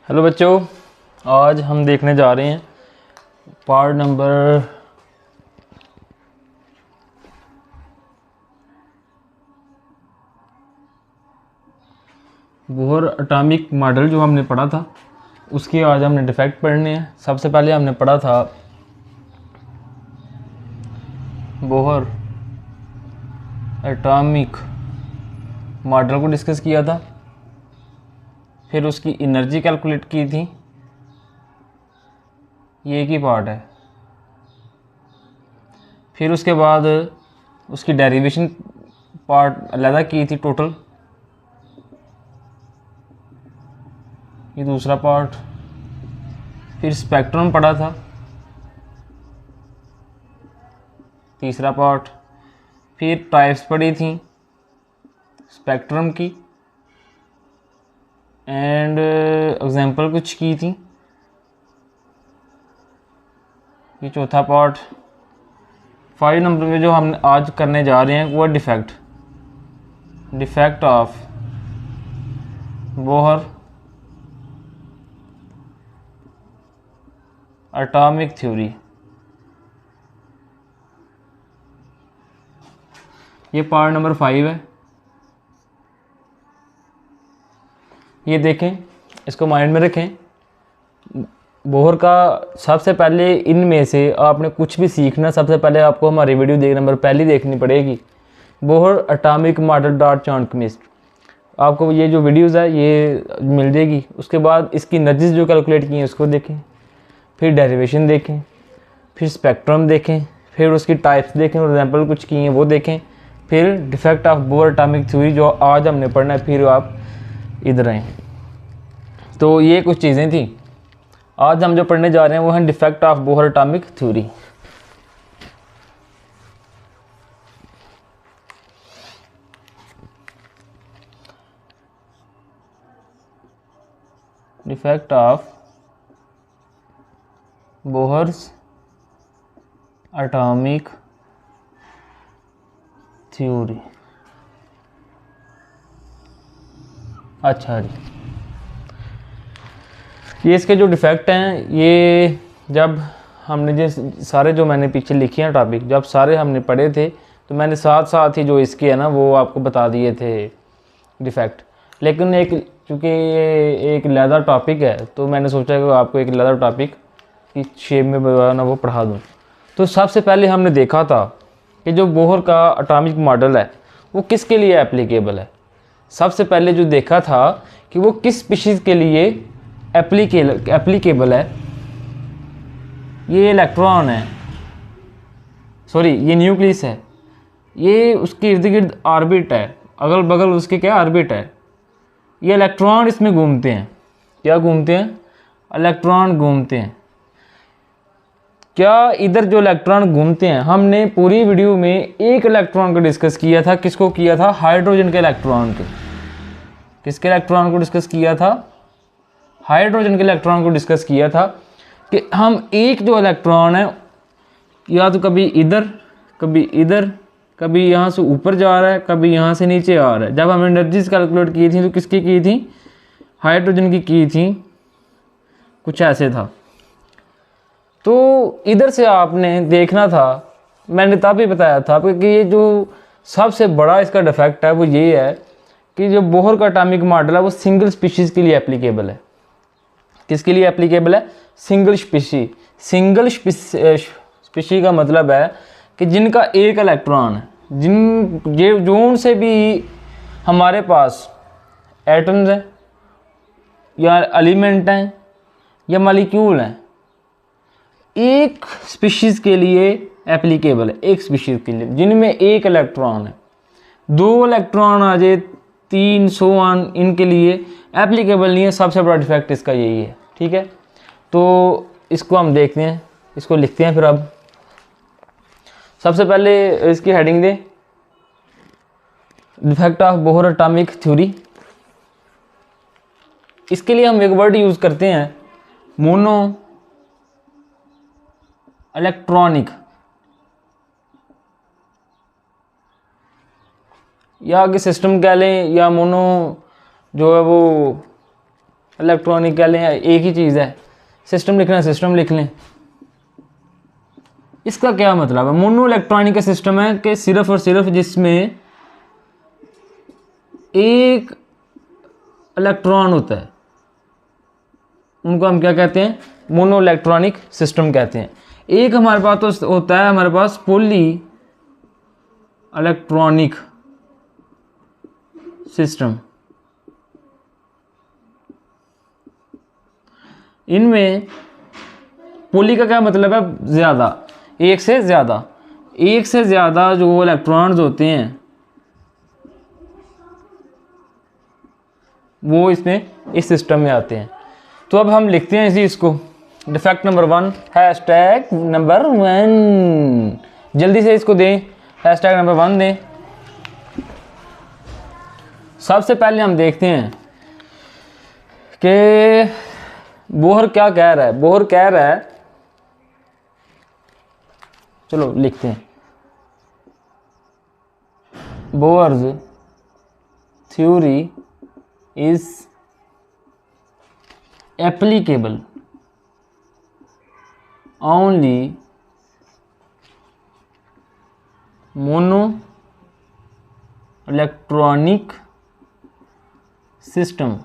Hello बच्चों, आज हम देखने जा रहे हैं part number Bohr atomic model जो हमने पढ़ा था उसके आज हमने डिफेक्ट पढ़ने हैं। सबसे पहले हमने पढ़ा था बोहर एटॉमिक मॉडल को डिस्कस किया था, फिर उसकी एनर्जी कैलकुलेट की थी। ये एक ही पार्ट है। फिर उसके बाद उसकी डेरिवेशन पार्ट अलग की थी टोटल, ये दूसरा पार्ट। फिर स्पेक्ट्रम पढ़ा था, तीसरा पार्ट। फिर टाइप्स पढ़ी थी स्पेक्ट्रम की एंड एग्जांपल कुछ की थी, ये चौथा पार्ट। 5 नंबर में जो हम आज करने जा रहे हैं वो defect of Bohr atomic theory. ये पार्ट नंबर 5 है। ये देखें, इसको माइंड में रखें। बोहर का सबसे पहले इनमें से आपने कुछ भी सीखना, सबसे पहले आपको हमारी वीडियो नंबर पहली देखनी पड़ेगी, बोहर एटॉमिक मॉडल डॉट चॉनकेमिस्ट। आपको ये जो वीडियोस है ये मिल जाएगी। उसके बाद इसकी एनर्जीज जो कैलकुलेट की हैं उसको देखें, फिर डेरिवेशन देखें, फिर स्पेक्ट्रम देखें, फिर उसकी टाइप्स देखें और एग्जांपल कुछ की हैं वो देखें, फिर defect of Bohr atomic theory जो आज हमने पढ़ना है। फिर आप इधर आएँ। तो ये कुछ चीज़ें थी। आज हम जो पढ़ने जा रहे हैं वो है defect of Bohr atomic theory. Defect of Bohr's atomic theory. अच्छा जी, ये इसके जो डिफेक्ट हैं, ये जब हमने सारे जो मैंने पीछे लिखे हैं टॉपिक, जब सारे हमने पढ़े थे तो मैंने साथ साथ ही जो इसके है ना वो आपको बता दिए थे डिफेक्ट। लेकिन चूँकि ये एक लैदर टॉपिक है तो मैंने सोचा कि आपको एक लैदर टॉपिक की शेप में ना वो पढ़ा दूँ। तो सबसे पहले हमने देखा था कि जो बोहर का एटॉमिक मॉडल है वो किसके लिए एप्लीकेबल है। सबसे पहले जो देखा था कि वो किस स्पीशीज़ के लिए एप्लीकेबल है। ये इलेक्ट्रॉन है, सॉरी ये न्यूक्लियस है, ये उसके इर्द गिर्द ऑर्बिट है, अगल बगल उसके क्या ऑर्बिट है। ये इलेक्ट्रॉन इसमें घूमते हैं। क्या घूमते हैं? इलेक्ट्रॉन घूमते हैं। क्या इधर जो इलेक्ट्रॉन घूमते हैं, हमने पूरी वीडियो में एक इलेक्ट्रॉन को डिस्कस किया था। किसको किया था? हाइड्रोजन के इलेक्ट्रॉन को। किसके इलेक्ट्रॉन को डिस्कस किया था? हाइड्रोजन के इलेक्ट्रॉन को डिस्कस किया था कि हम एक जो इलेक्ट्रॉन है या तो कभी इधर कभी इधर, कभी यहाँ से ऊपर जा रहा है, कभी यहाँ से नीचे आ रहा है। जब हमने एनर्जीज कैलकुलेट की थी तो किसकी की थी? हाइड्रोजन की थी। कुछ ऐसे था। तो इधर से आपने देखना था, मैंने तब ही बताया था कि ये जो सबसे बड़ा इसका डिफेक्ट है वो ये है कि जो बोहर का एटॉमिक मॉडल है वो सिंगल स्पीशीज़ के लिए एप्लीकेबल है। किसके लिए एप्लीकेबल है? Single species. सिंगल स्पीशी का मतलब है कि जिनका एक इलेक्ट्रॉन है, जोन से भी हमारे पास एटम्स हैं या एलिमेंट हैं या मॉलिक्यूल हैं, एक स्पीशीज़ के लिए एप्लीकेबल है। एक स्पीशीज़ के लिए जिनमें एक इलेक्ट्रॉन है, 2 इलेक्ट्रॉन आ जाए, 300 इनके लिए एप्लीकेबल नहीं है। सबसे बड़ा डिफेक्ट इसका यही है। ठीक है, तो इसको हम देखते हैं, इसको लिखते हैं। फिर अब सबसे पहले इसकी हेडिंग दें, defect of Bohr atomic theory. इसके लिए हम एक वर्ड यूज़ करते हैं, मोनो इलेक्ट्रॉनिक, या आगे सिस्टम कह लें, या मोनो जो है वो इलेक्ट्रॉनिक कह लें, एक ही चीज़ है। सिस्टम लिखना है सिस्टम लिख लें। इसका क्या मतलब है? मोनो इलेक्ट्रॉनिक का सिस्टम है कि सिर्फ और सिर्फ जिसमें एक इलेक्ट्रॉन होता है, उनको हम क्या कहते हैं? मोनो इलेक्ट्रॉनिक सिस्टम कहते हैं। एक हमारे पास तो होता है, हमारे पास पॉली इलेक्ट्रॉनिक सिस्टम। इनमें पॉली का क्या मतलब है? ज़्यादा, एक से ज़्यादा। एक से ज़्यादा जो इलेक्ट्रॉन्स होते हैं वो इसमें इस सिस्टम में आते हैं। तो अब हम लिखते हैं इसी इसको, डिफेक्ट नंबर 1, हैशटैग नंबर 1। जल्दी से इसको दें, हैशटैग नंबर 1 दें। सबसे पहले हम देखते हैं कि बोहर क्या कह रहा है। बोहर कह रहा है, चलो लिखते हैं, Bohr's theory is applicable only mono electronic system,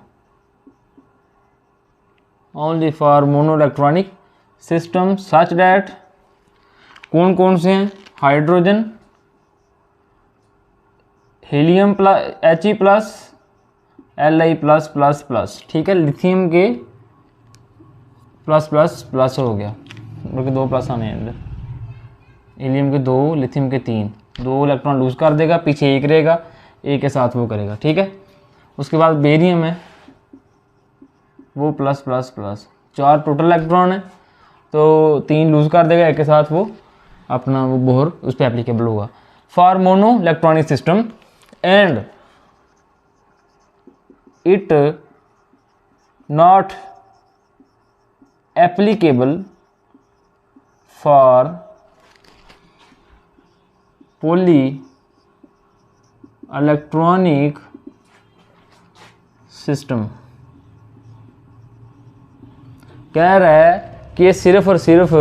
only for mono electronic system such that कौन कौन से हैं? Hydrogen, helium plus, He plus, Li plus plus plus, ठीक है। लिथियम के प्लस प्लस प्लस हो गया, बल्कि 2 प्लस आने हैं अंदर। हीलियम के 2, लिथियम के 3, 2 इलेक्ट्रॉन लूज कर देगा, पीछे एक रहेगा, एक के साथ वो करेगा, ठीक है। उसके बाद बेरियम है, वो plus plus plus, 4 total electron है, तो 3 लूज कर देगा, एक के साथ वो अपना वो बोहर उस पर एप्लीकेबल होगा। For mono electronic system and it not applicable for poly electronic system। कह रहा है कि ये सिर्फ और सिर्फ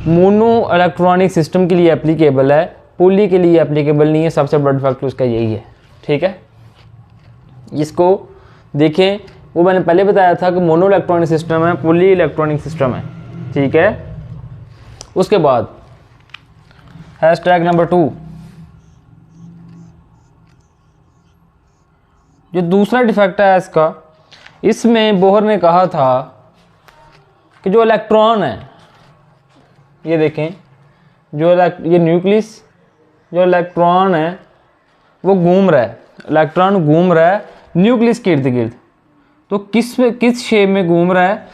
मोनो इलेक्ट्रॉनिक सिस्टम के लिए एप्लीकेबल है, पोली के लिए एप्लीकेबल नहीं है। सबसे बड़ा फैक्टर उसका यही है, ठीक है। इसको देखें, वो मैंने पहले बताया था कि मोनो इलेक्ट्रॉनिक सिस्टम है, पॉली इलेक्ट्रॉनिक सिस्टम है, ठीक है। उसके बाद हैशटैग नंबर 2, जो दूसरा डिफेक्ट है इसका, इसमें बोहर ने कहा था कि जो इलेक्ट्रॉन है, ये देखें, जो ये न्यूक्लियस, जो इलेक्ट्रॉन है वो घूम रहा है, इलेक्ट्रॉन घूम रहा है न्यूक्लियस के इर्द गिर्द। तो किस शेप में घूम रहा है?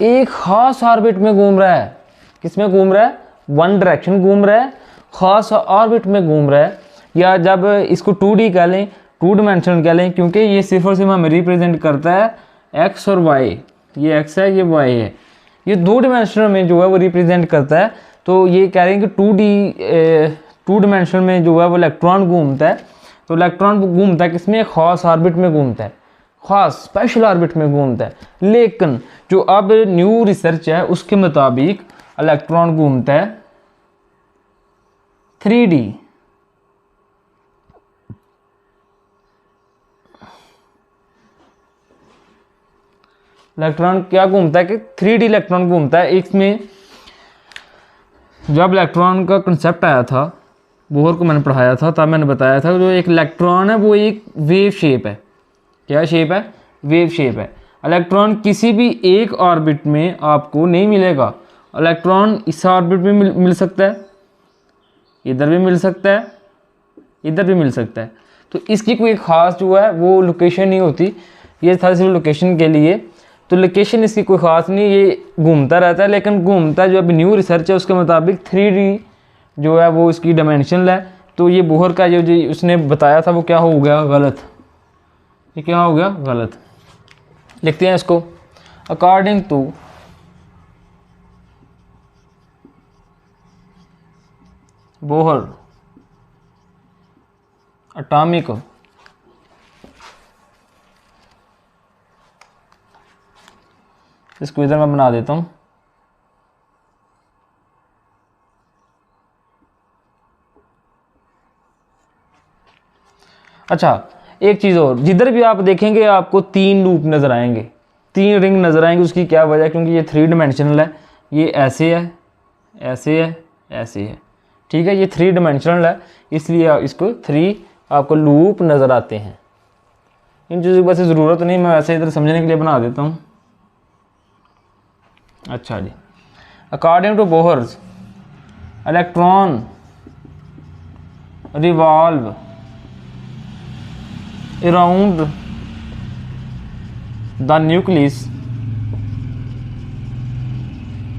एक खास ऑर्बिट में घूम रहा है। किस में घूम रहा है? वन डायरेक्शन घूम रहा है, खास ऑर्बिट में घूम रहा है। या जब इसको 2D कह लें, 2 डायमेंशन कह लें, क्योंकि ये सिर्फ और सिर्फ हमें रिप्रेजेंट करता है एक्स और वाई। ये एक्स है, ये वाई है, ये 2 डायमेंशन में जो है वो रिप्रेजेंट करता है। तो ये कह रहे हैं कि 2 डायमेंशन में जो है वो इलेक्ट्रॉन घूमता है। तो इलेक्ट्रॉन घूमता है किसमें? खास ऑर्बिट में घूमता है, खास स्पेशल ऑर्बिट में घूमता है। लेकिन जो अब न्यू रिसर्च है उसके मुताबिक इलेक्ट्रॉन घूमता है 3D। इलेक्ट्रॉन क्या घूमता है कि 3D इलेक्ट्रॉन घूमता है। इसमें जब इलेक्ट्रॉन का कंसेप्ट आया था, बोहर को मैंने पढ़ाया था, तब मैंने बताया था जो एक इलेक्ट्रॉन है वो एक वेव शेप है। क्या शेप है? वेव शेप है। इलेक्ट्रॉन किसी भी एक ऑर्बिट में आपको नहीं मिलेगा। इलेक्ट्रॉन इस ऑर्बिट में मिल सकता है, इधर भी मिल सकता है, इधर भी मिल सकता है। तो इसकी कोई ख़ास जो है वो लोकेशन नहीं होती। ये था सिर्फ लोकेशन के लिए, तो लोकेशन इसकी कोई ख़ास नहीं, ये घूमता रहता है। लेकिन घूमता जो अभी न्यू रिसर्च है उसके मुताबिक 3D जो है वो इसकी डायमेंशन है। तो ये बोहर का जो उसने बताया था वो क्या हो गया? गलत। ये क्या हो गया? गलत। लिखते हैं इसको, अकॉर्डिंग टू बोहर एटॉमिक इसको इधर मैं बना देता हूँ। अच्छा, एक चीज़ और, जिधर भी आप देखेंगे आपको 3 लूप नज़र आएंगे, 3 रिंग नज़र आएंगे। उसकी क्या वजह है? क्योंकि ये 3 डायमेंशनल है, ये ऐसे है, ऐसे है, ऐसे है, ठीक है। ये 3 डायमेंशनल है, इसलिए इसको 3 आपको लूप नज़र आते हैं। इन चीज़ों की वैसे ज़रूरत नहीं, मैं वैसे इधर समझने के लिए बना देता हूँ। अच्छा जी, according to Bohr's electron revolve around the nucleus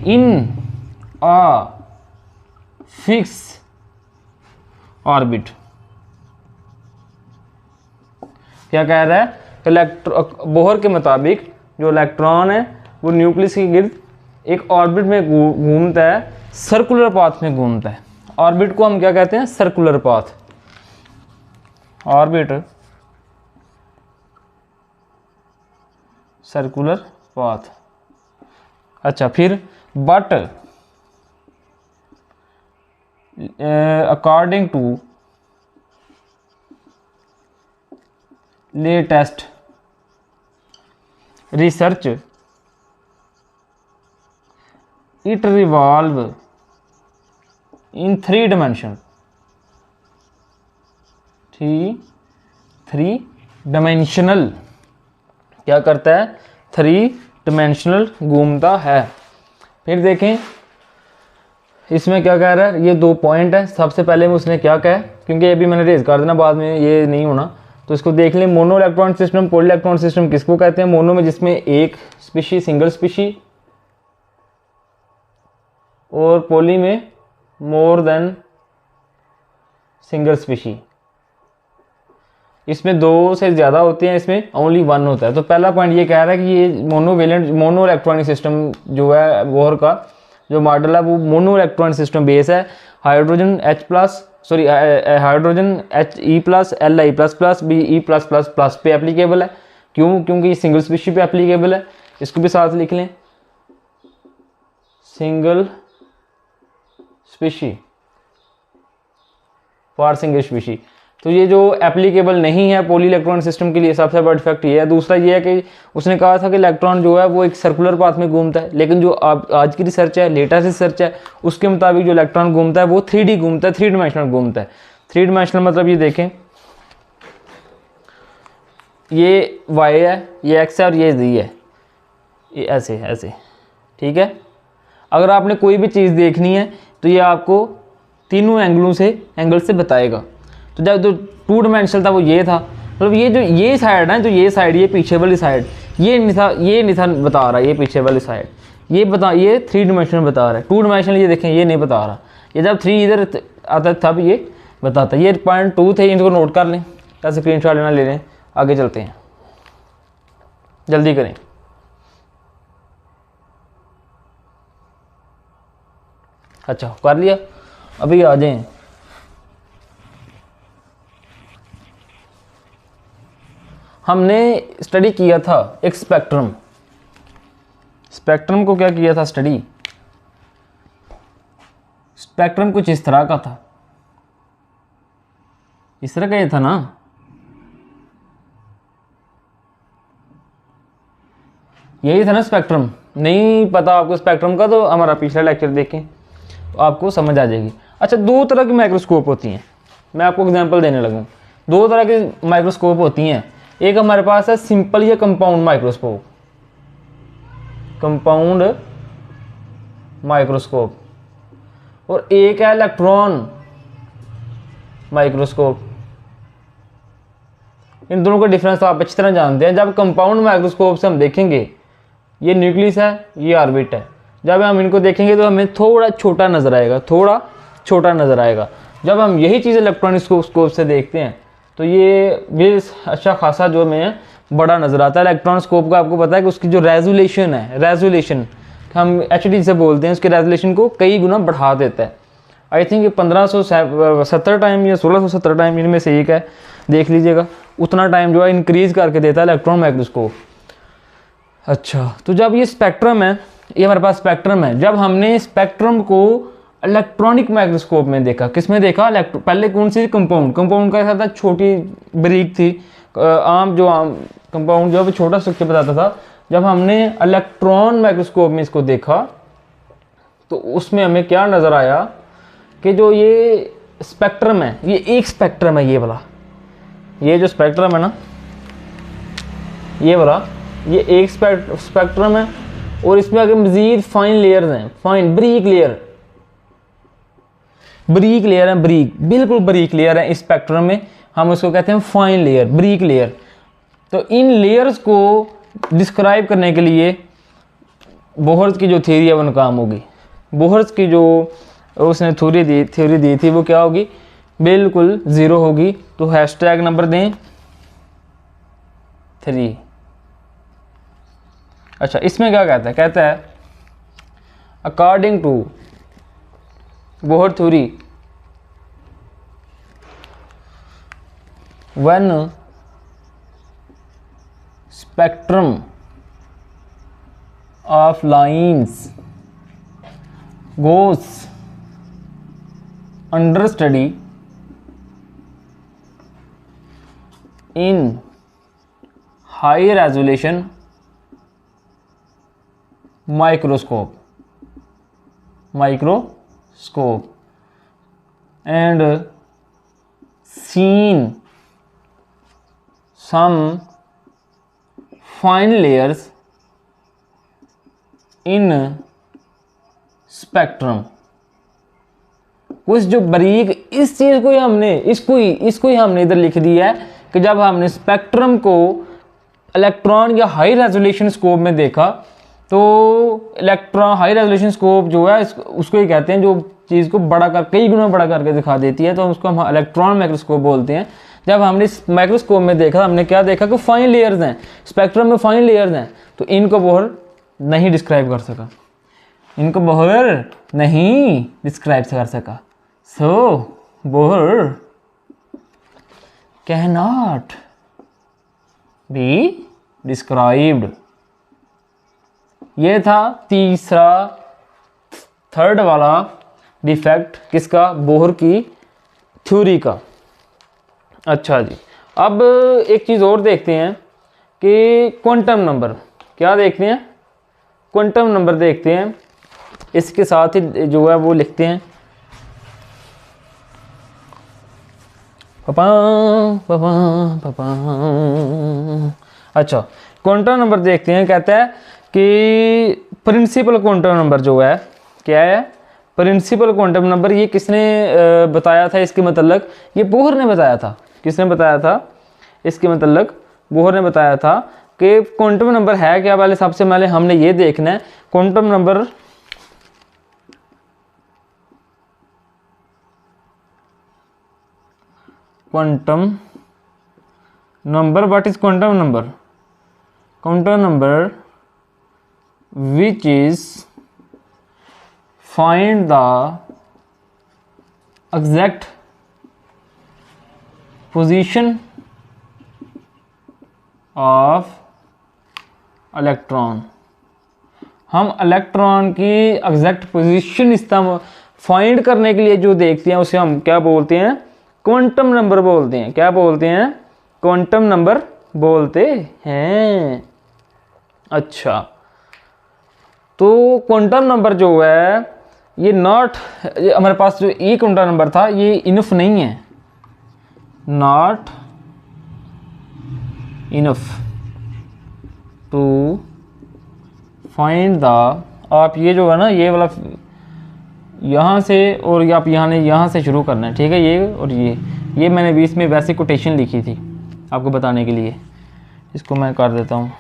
in a fixed orbit। क्या कह रहा है? बोहर के मुताबिक जो इलेक्ट्रॉन है वो न्यूक्लियस के गिर्द एक ऑर्बिट में घूमता है, सर्कुलर पाथ में घूमता है। ऑर्बिट को हम क्या कहते हैं? Circular path. Orbit circular path. अच्छा, फिर but according to latest research it revolve in 3 dimension. 3 dimensional क्या करता है? 3 डायमेंशनल घूमता है। फिर देखें इसमें क्या कह रहा है? ये 2 पॉइंट है। सबसे पहले में उसने क्या कहा, क्योंकि ये भी मैंने रेज कर देना, बाद में ये नहीं होना, तो इसको देख लें। Mono electronic system, poly electronic system किसको कहते हैं? मोनो में जिसमें एक स्पीशी, सिंगल स्पीशी, और पॉली में मोर देन सिंगल स्पीशी। इसमें 2 से ज़्यादा होते हैं, इसमें ओनली 1 होता है। तो पहला पॉइंट ये कह रहा है कि ये मोनोवेलेंट, मोनो इलेक्ट्रॉनिक सिस्टम जो है बोहर का जो मॉडल है वो मोनो इलेक्ट्रॉनिक सिस्टम बेस है। Hydrogen hydrogen He+, Li++, Be+++ पे एप्लीकेबल है। क्यों? क्योंकि ये सिंगल स्पीशी पे एप्लीकेबल है। इसको भी साथ लिख लें, single species for single species. तो ये जो एप्लीकेबल नहीं है पॉली इलेक्ट्रॉनिक सिस्टम के लिए, सबसे बड़ा डिफेक्ट ये है। दूसरा ये है कि उसने कहा था कि इलेक्ट्रॉन जो है वो एक सर्कुलर पाथ में घूमता है, लेकिन जो आज की रिसर्च है, लेटेस्ट रिसर्च है, उसके मुताबिक जो इलेक्ट्रॉन घूमता है वो 3D घूमता है, 3 डायमेंशनल घूमता है। 3 डायमेंशनल मतलब ये देखें, ये Y है, ये X है और ये Z है, ये ऐसे ऐसे, ठीक है। अगर आपने कोई भी चीज़ देखनी है तो ये आपको तीनों एंगल से बताएगा। तो जब जो 2 डायमेंशनल था वो ये था, मतलब ये जो ये साइड है, जो ये साइड, ये पीछे वाली साइड, ये नहीं था बता रहा, ये पीछे वाली साइड ये 3 डायमेंशनल बता रहा है। 2 डायमेंशनल ये देखें ये नहीं बता रहा। ये जब 3 इधर आता तब ये बताता। ये पॉइंट 2 थे, इनको नोट कर लें, ऐसे स्क्रीनशॉट लेना ले लें। आगे चलते हैं, जल्दी करें। अच्छा कर लिया, अभी आ जाएं। हमने स्टडी किया था एक स्पेक्ट्रम को क्या किया था स्टडी? स्पेक्ट्रम कुछ इस तरह का था, इस तरह का ये था ना। यही था ना स्पेक्ट्रम। नहीं पता आपको स्पेक्ट्रम का, तो हमारा पिछला लेक्चर देखें तो आपको समझ आ जाएगी। अच्छा, 2 तरह की माइक्रोस्कोप होती हैं, मैं आपको एग्जांपल देने लगूँ। 2 तरह की माइक्रोस्कोप होती हैं। एक हमारे पास है सिंपल या कंपाउंड माइक्रोस्कोप, और एक है इलेक्ट्रॉन माइक्रोस्कोप। इन दोनों का डिफरेंस तो आप अच्छी तरह जानते हैं। जब कंपाउंड माइक्रोस्कोप से हम देखेंगे, ये न्यूक्लियस है, ये ऑर्बिट है, जब हम इनको देखेंगे तो हमें थोड़ा छोटा नज़र आएगा, जब हम यही चीज़ इलेक्ट्रॉनिक स्कोप से देखते हैं तो ये भी अच्छा खासा जो हमें बड़ा नज़र आता है। इलेक्ट्रॉन स्कोप का आपको पता है कि उसकी जो रेजोल्यूशन हम HD से बोलते हैं, उसके रेजोल्यूशन को कई गुना बढ़ा देता है। आई थिंक 1570 टाइम या 1670 टाइम, इनमें से एक है, देख लीजिएगा। उतना टाइम जो है इंक्रीज़ करके देता है इलेक्ट्रॉन माइक्रोस्कोप। अच्छा, तो जब ये स्पेक्ट्रम है, ये हमारे पास स्पेक्ट्रम है, जब हमने स्पेक्ट्रम को इलेक्ट्रॉनिक माइक्रोस्कोप में देखा, किस में देखा, पहले कौन सी कंपाउंड, कंपाउंड का ऐसा था, छोटी बारीक थी, आम कंपाउंड जो छोटा स्ट्रक्चर बताता था। जब हमने इलेक्ट्रॉन माइक्रोस्कोप में इसको देखा तो उसमें हमें क्या नज़र आया कि जो ये स्पेक्ट्रम है, ये एक स्पेक्ट्रम है, ये वाला, ये जो स्पेक्ट्रम है ना, ये वाला, ये एक स्पेक्ट्रम है, और इसमें आगे मजीद फाइन लेयर्स हैं, fine break layer, break layer है, ब्रीक, बिल्कुल ब्रीक लेयर है इस स्पेक्ट्रम में, हम उसको कहते हैं फाइन लेयर, ब्रीक लेयर। तो इन लेयर्स को डिस्क्राइब करने के लिए बोहर्स की जो थ्योरी है वो नाकाम होगी। बोहर्स की जो उसने थ्योरी दी थी वो क्या होगी, बिल्कुल ज़ीरो होगी। तो हैशटैग नंबर दें 3। अच्छा, इसमें क्या कहता है according to Bohr theory, when spectrum of lines goes under study in high resolution microscope and seen some fine layers in spectrum, कुछ जो बारीक, इस चीज़ को ही हमने इसको ही हमने इधर लिख दिया है कि जब हमने स्पेक्ट्रम को इलेक्ट्रॉन या हाई रेजोल्यूशन स्कोप में देखा, तो इलेक्ट्रॉन हाई रेजोल्यूशन स्कोप जो है उसको ही कहते हैं जो चीज़ को बड़ा कर, कई गुना बड़ा करके दिखा देती है, तो उसको हम इलेक्ट्रॉन माइक्रोस्कोप बोलते हैं। जब हमने इस माइक्रोस्कोप में देखा, हमने क्या देखा कि फाइन लेयर्स हैं, स्पेक्ट्रम में फाइन लेयर्स हैं, तो इनको बोहर नहीं डिस्क्राइब कर सका, इनको बोहर नहीं डिस्क्राइब कर सका। So Bohr can not be described. ये था तीसरा, थर्ड वाला डिफेक्ट किसका, बोहर की थ्योरी का। अच्छा जी, अब एक चीज़ और देखते हैं कि क्वांटम नंबर, क्या देखते हैं, क्वांटम नंबर देखते हैं। इसके साथ ही जो है वो लिखते हैं पापा पापा पापा। अच्छा, क्वांटम नंबर देखते हैं। कहता है कि प्रिंसिपल क्वांटम नंबर जो है, क्या है, प्रिंसिपल क्वांटम नंबर। ये किसने बताया था इसके मतलब, ये बोहर ने बताया था। किसने बताया था इसके मतलब, बोहर ने बताया था कि क्वांटम नंबर है क्या। पहले सबसे पहले हमने ये देखना है quantum number, quantum number, what is quantum number, quantum number which is find the exact position of electron. हम इलेक्ट्रॉन की एग्जैक्ट पोजीशन इस्तेमाल फाइंड करने के लिए जो देखते हैं उसे हम क्या बोलते हैं, क्वांटम नंबर बोलते हैं। क्या बोलते हैं, क्वांटम नंबर बोलते हैं। अच्छा, तो क्वांटम नंबर जो है ये नॉट, हमारे पास जो ये क्वांटम नंबर था ये इनफ नहीं है, not enough to find the, आप ये जो है ना, ये वाला यहाँ से और आप यहाँ से शुरू करना है, ठीक है। ये और ये मैंने बीच में वैसे कोटेशन लिखी थी आपको बताने के लिए, इसको मैं कर देता हूँ।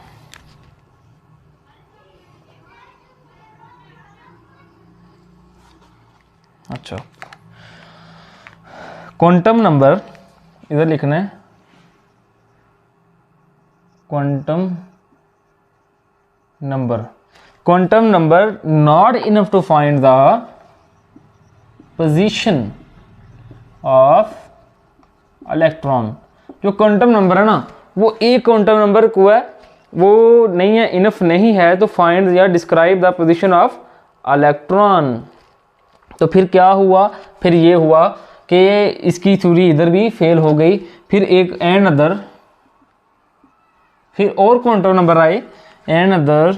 अच्छा, क्वांटम नंबर इधर लिखना है, quantum number not enough to find the position of electron. जो क्वांटम नंबर है ना, वो एक क्वांटम नंबर को है वो नहीं है, इनफ नहीं है, तो फाइंड या describe the position of electron. तो फिर क्या हुआ, फिर ये हुआ कि इसकी थ्योरी इधर भी फेल हो गई। फिर एक एंड अदर, फिर और क्वांटम नंबर आए, and other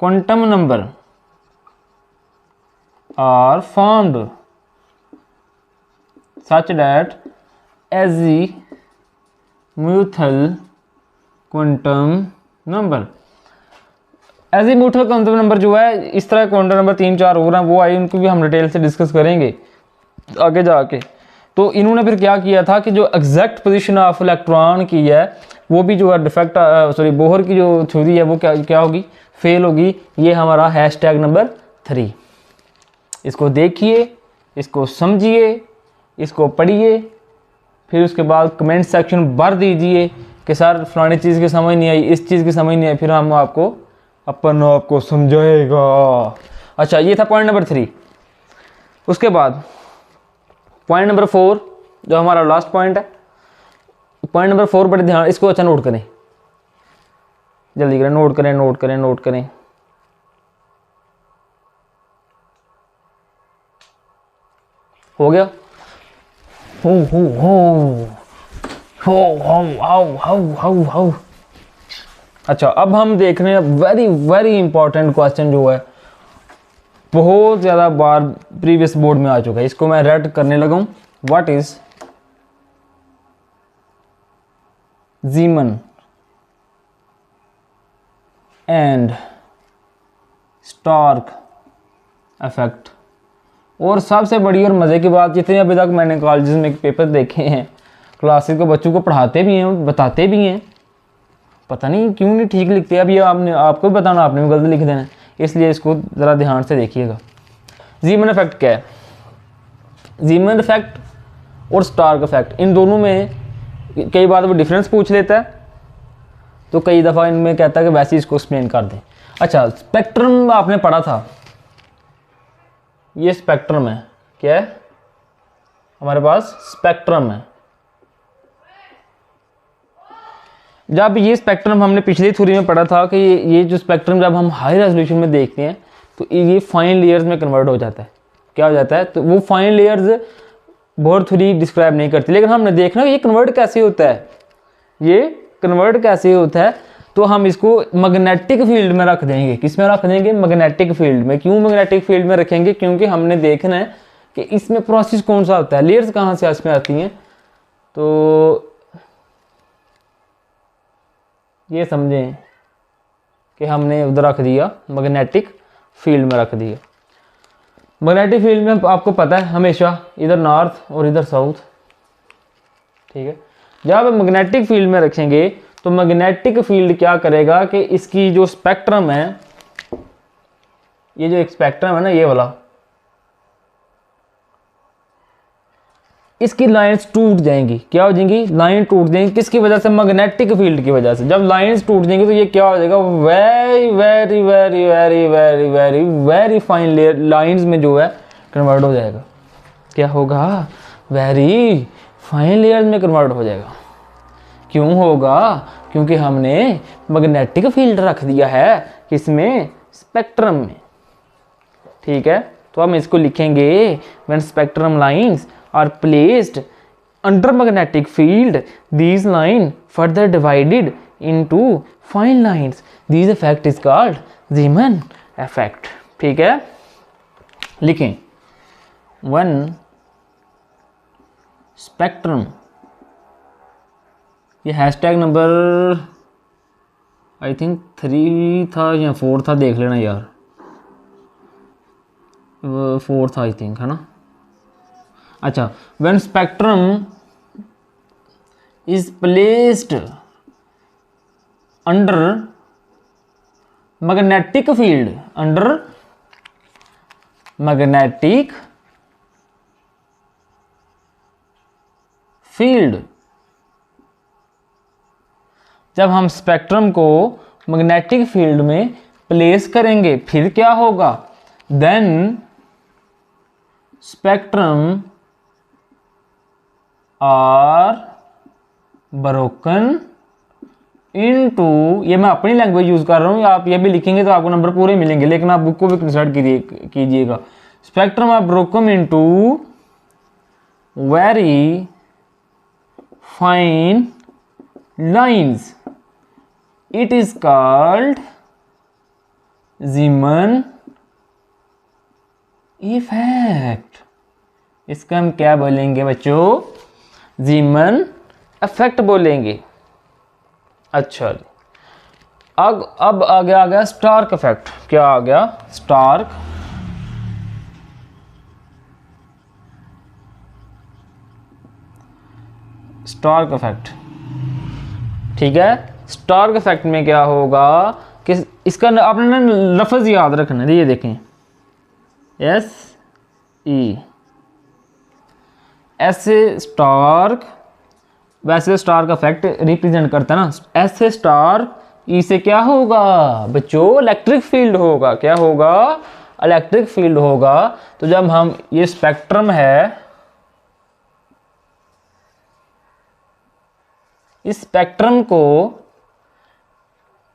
quantum number are formed such that azimuthal quantum number, azimuthal quantum number जो है, इस तरह क्वांटम नंबर 3-4 और हैं, वो आए, उनको भी हम डिटेल से डिस्कस करेंगे आगे जाके। तो इन्होंने फिर क्या किया था कि जो एग्जैक्ट पोजीशन ऑफ इलेक्ट्रॉन की है वो भी जो है डिफेक्ट, सॉरी बोहर की जो थ्योरी है वो क्या होगी, फेल होगी। ये हमारा हैशटैग नंबर 3। इसको देखिए, इसको समझिए, इसको पढ़िए, फिर उसके बाद कमेंट सेक्शन भर दीजिए कि सर फलानी चीज़ की समझ नहीं आई, इस चीज़ की समझ नहीं आई, फिर हम आपको समझाएगा। अच्छा, ये था पॉइंट नंबर 3। उसके बाद पॉइंट नंबर 4 जो हमारा लास्ट पॉइंट है, पॉइंट नंबर 4 बड़े ध्यान, इसको अच्छा नोट करें, जल्दी करें, नोट करें, नोट करें, नोट करें। हो गया? हो हो हो हो हो। अच्छा, अब हम देख रहे हैं वेरी वेरी इंपॉर्टेंट क्वेश्चन जो है बहुत ज़्यादा बार प्रीवियस बोर्ड में आ चुका है, इसको मैं रेड करने लगा हूँ। What is Zeeman and Stark effect. और सबसे बड़ी और मज़े की बात, जितने अभी तक मैंने कॉलेजेस में पेपर देखे हैं, क्लासेस को बच्चों को पढ़ाते भी हैं, बताते भी हैं, पता नहीं क्यों नहीं ठीक लिखते। अब ये आपको भी बताना, आपने भी गलत लिख देना, इसलिए इसको ज़रा ध्यान से देखिएगा। जीमन इफेक्ट क्या है? जीमन इफेक्ट और स्टार्क इफेक्ट, इन दोनों में कई बार वो डिफरेंस पूछ लेता है, तो कई दफ़ा इनमें कहता है कि वैसे इसको एक्सप्लेन कर दें। अच्छा, स्पेक्ट्रम आपने पढ़ा था, ये स्पेक्ट्रम है, क्या है हमारे पास? स्पेक्ट्रम है। जब ये स्पेक्ट्रम हमने पिछली थ्योरी में पढ़ा था कि ये जो स्पेक्ट्रम जब हम हाई रेजोल्यूशन में देखते हैं तो ये फाइन लेयर्स में कन्वर्ट हो जाता है। क्या हो जाता है? तो वो fine layers Bohr theory describe नहीं करती, लेकिन हमने देखना ये कन्वर्ट कैसे होता है, ये कन्वर्ट कैसे होता है। तो हम इसको मैग्नेटिक फील्ड में रख देंगे। किस में रख देंगे? मैग्नेटिक फील्ड में। क्यों मैग्नेटिक फील्ड में रखेंगे? क्योंकि हमने देखना है कि इसमें प्रोसेस कौन सा होता है, लेयर्स कहाँ से इसमें आती हैं। तो ये समझें कि हमने उधर रख दिया, मैग्नेटिक फील्ड में रख दिया। मैग्नेटिक फील्ड में आपको पता है हमेशा इधर नॉर्थ और इधर साउथ, ठीक है। जब मैग्नेटिक फील्ड में रखेंगे तो मैग्नेटिक फील्ड क्या करेगा कि इसकी जो स्पेक्ट्रम है, ये जो एक स्पेक्ट्रम है ना, ये वाला, इसकी लाइंस टूट जाएंगी। क्या हो जाएंगी? लाइन टूट जाएंगी। किसकी वजह से? मैग्नेटिक फील्ड की वजह से। जब लाइंस टूट जाएंगी तो ये क्या हो जाएगा? Very very very very very very very fine layer lines में जो है कन्वर्ट हो जाएगा। क्या होगा? वेरी फाइन लेयर में कन्वर्ट हो जाएगा। क्यों होगा? क्योंकि हमने मैग्नेटिक फील्ड रख दिया है किसमें? स्पेक्ट्रम में, ठीक है। तो हम इसको लिखेंगे, when spectrum lines are placed under magnetic field, these line further divided into fine lines. This effect is called Zeeman effect, ठीक है। लिखें, when spectrum, ये हैशटैग नंबर आई थिंक 3 था या 4 था, देख लेना यार, 4 था आई थिंक, है ना। अच्छा, when spectrum is placed under magnetic field, under magnetic field, जब हम स्पेक्ट्रम को मैग्नेटिक फील्ड में प्लेस करेंगे फिर क्या होगा? Then spectrum are broken into, ये मैं अपनी लैंग्वेज यूज़ कर रहा हूँ, आप ये भी लिखेंगे तो आपको नंबर पूरे मिलेंगे, लेकिन आप बुक को भी कंसल्ट कीजिएगा। Spectrum of broken into very fine lines, it is called Zeeman effect. इसका हम क्या बोलेंगे बच्चों? ज़ीमन इफेक्ट बोलेंगे। अच्छा जी, अब आ गया स्टार्क इफेक्ट। क्या आ गया? Stark effect. ठीक है, स्टार्क इफेक्ट में क्या होगा कि इसका आपने ना लफ्ज़ याद रखना है। ये देखें, SE, ऐसे स्टार्क, वैसे स्टार का इफेक्ट रिप्रेजेंट करता है ना, ऐसे स्टार ई से क्या होगा बच्चों? इलेक्ट्रिक फील्ड होगा। क्या होगा? इलेक्ट्रिक फील्ड होगा। तो जब हम ये स्पेक्ट्रम है, इस स्पेक्ट्रम को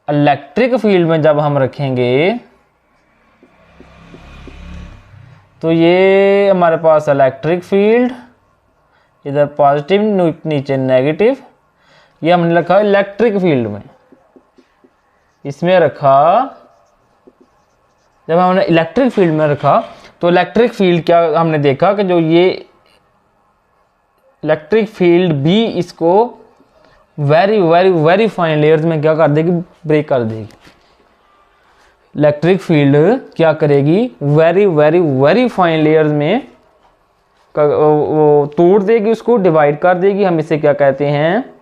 इलेक्ट्रिक फील्ड में जब हम रखेंगे तो ये हमारे पास इलेक्ट्रिक फील्ड, इधर पॉजिटिव नीचे नेगेटिव, ये हमने रखा इलेक्ट्रिक फील्ड में। इसमें रखा, जब हमने इलेक्ट्रिक फील्ड में रखा तो इलेक्ट्रिक फील्ड क्या हमने देखा कि जो ये इलेक्ट्रिक फील्ड भी इसको very very very fine layers में क्या कर देगी? ब्रेक कर देगी। इलेक्ट्रिक फील्ड क्या करेगी? Very very very fine layers में वो तोड़ देगी, उसको डिवाइड कर देगी। हम इसे क्या कहते हैं?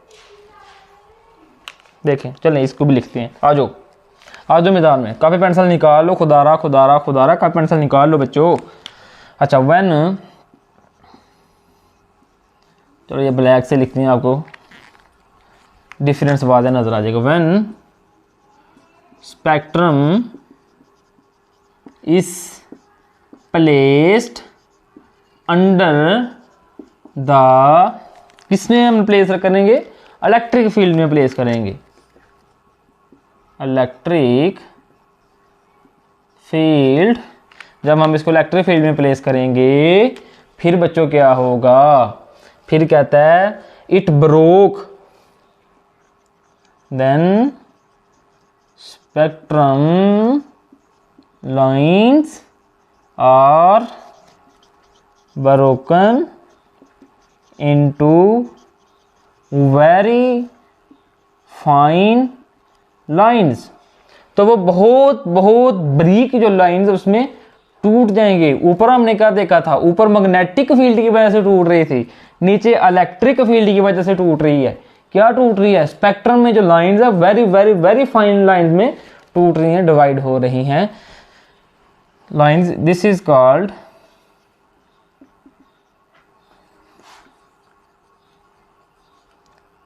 देखें, चलें इसको भी लिखते हैं। आ जाओ मैदान में, कापी पेंसिल निकाल लो। खुदारा कापी पेंसिल निकाल लो बच्चों। अच्छा, व्हेन, चलो ये ब्लैक से लिखते हैं, आपको डिफरेंस वाज़ेह नजर आ जाएगा। When spectrum is placed under the, किसमें हम प्लेस करेंगे? इलेक्ट्रिक फील्ड में प्लेस करेंगे। इलेक्ट्रिक फील्ड, जब हम इसको इलेक्ट्रिक फील्ड में प्लेस करेंगे फिर बच्चों क्या होगा? फिर कहता है it broke, then spectrum lines are broken into very fine lines। तो वो बहुत बहुत बारीक जो लाइंस उसमें टूट जाएंगे। ऊपर हमने क्या देखा था? ऊपर मैग्नेटिक फील्ड की वजह से टूट रही थी, नीचे इलेक्ट्रिक फील्ड की वजह से टूट रही है। क्या टूट रही है? स्पेक्ट्रम में जो लाइंस है very very very fine lines में टूट रही हैं, डिवाइड हो रही हैं lines. This is called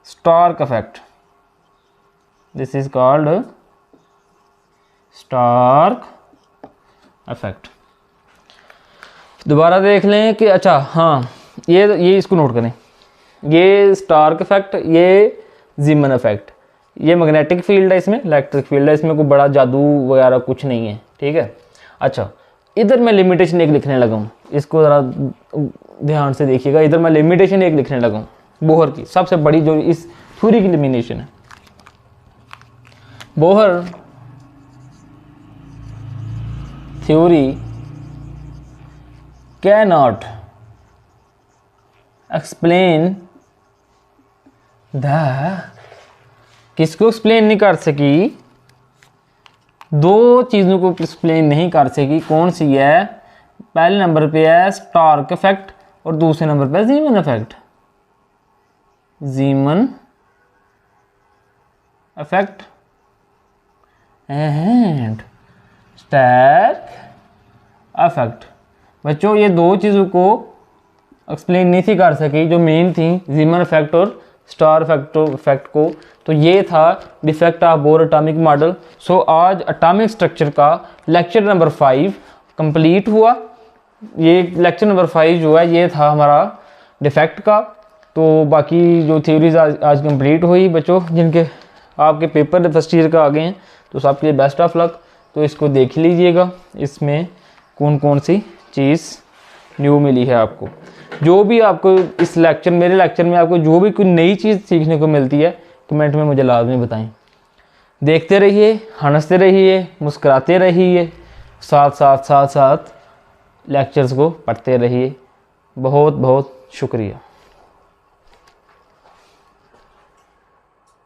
Stark effect. This is called Stark effect. दोबारा देख लें कि अच्छा हाँ, ये इसको नोट करें। ये स्टार्क इफेक्ट, ये ज़ीमन इफेक्ट, ये मैग्नेटिक फील्ड है, इसमें इलेक्ट्रिक फील्ड है, इसमें कोई बड़ा जादू वगैरह कुछ नहीं है। ठीक है, अच्छा इधर मैं लिमिटेशन एक लिखने लगा हूँ, इसको ज़रा ध्यान से देखिएगा। इधर मैं लिमिटेशन एक लिखने लगा हूँ, बोहर की सबसे बड़ी जो इस थ्योरी की लिमिनेशन है। Bohr theory can not explain the, किसको एक्सप्लेन नहीं कर सकी? दो चीज़ों को एक्सप्लेन नहीं कर सकी। कौन सी है? पहले नंबर पे है स्टार्क इफेक्ट और दूसरे नंबर पे Zeeman effect. Zeeman effect and Stark effect. बच्चों ये दो चीज़ों को एक्सप्लेन नहीं थी कर सकी जो मेन थी, ज़ीमन इफेक्ट और स्टार इफेक्ट को। तो ये था defect of Bohr atomic model. So आज एटॉमिक स्ट्रक्चर का लेक्चर नंबर 5 कंप्लीट हुआ। ये लेक्चर नंबर 5 जो है ये था हमारा डिफेक्ट का। तो बाकी जो थ्योरीज आज कंप्लीट हुई बच्चों, जिनके आपके पेपर फर्स्ट ईयर का आ गए हैं, तो आपके लिए बेस्ट ऑफ लक। तो इसको देख लीजिएगा, इसमें कौन कौन सी चीज़ न्यू मिली है आपको। जो भी आपको इस लेक्चर, मेरे लेक्चर में आपको जो भी कोई नई चीज़ सीखने को मिलती है, कमेंट में मुझे लाजमी बताएं। देखते रहिए, हंसते रहिए, मुस्कुराते रहिए, साथ साथ साथ साथ लेक्चर्स को पढ़ते रहिए। बहुत बहुत शुक्रिया।